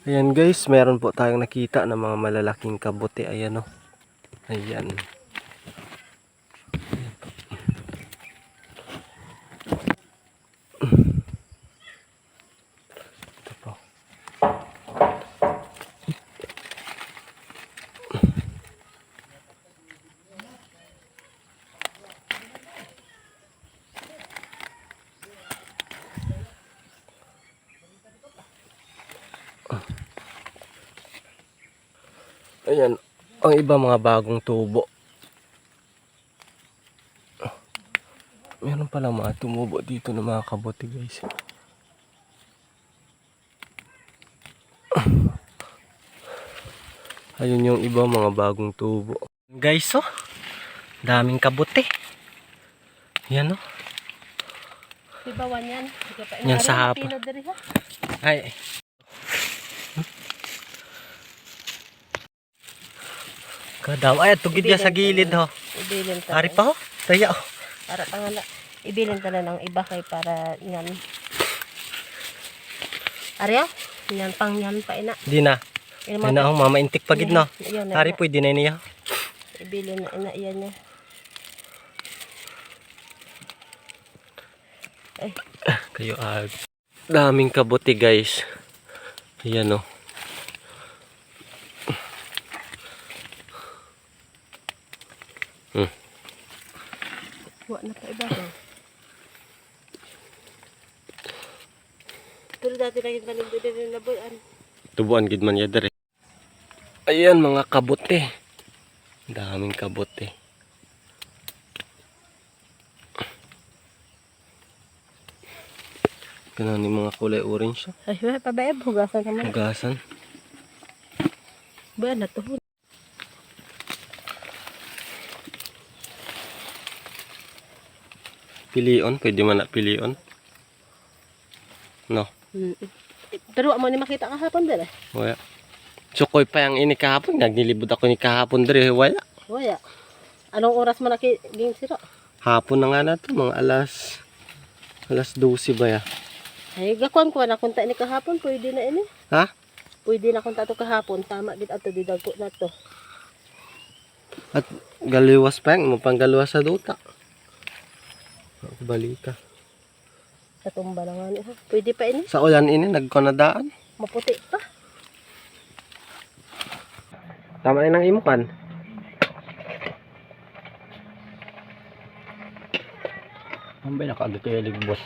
Ayan guys, meron po tayong nakita ng mga malalaking kabote. Ayan o. Ayan. Ito po. Ayan, ang iba mga bagong tubo. Meron pala mga tumubo dito ng mga kabote guys. Ayun yung iba mga bagong tubo. Guys, oh, daming kabote. Yan oh. Ibawan yan. Yan sa hapon. Ay. Kadaw. Ay, tugid niya sa gilid ho. Ibilin ta. Ari pa ho. Taya ho. Para tangala. Ibilin ta na ng iba kay para yan. Ari oh. Yan pang yan pa ina. Di na. Di na ho. Mamaintik pagid no. Ari po, di na niya. Ibilin na ina yan niya. Ay. Kayo daming kabote guys. Yan oh. Wa na pa iba ba? Pero dati lagi tanim din na boy an. Tubuan gid man ya dere. Ayan mga kabote. Daming kabote. Ganun yung mga kulay orange. Ay, wala pa ba hugasan naman. Hugasan. Ba na to. Pilion, pwede man na pilion. No. Pero amo ni makita kahapon dere. Wala. Sukoy pa yung ini kahapon, nagnilibot ako ni kahapon dere, wala. Wala. Anong oras man nakiling siro? Hapon na nga na to, mga alas 12 ba ya? Ay, gakuan ko na kunta ni kahapon, pwede na ini. Ha? Pwede na kunta to kahapon, tama gid ato di dagko na to. At galiwas pa yung, mapanggaluwas sa duta. Balika. Sa tumba na nga ni ha. Pwede pa ini. Sa ulan ini, nagkonadaan. Maputi pa. Tama na ng imukan. Ang ba nakagito yung ligbos.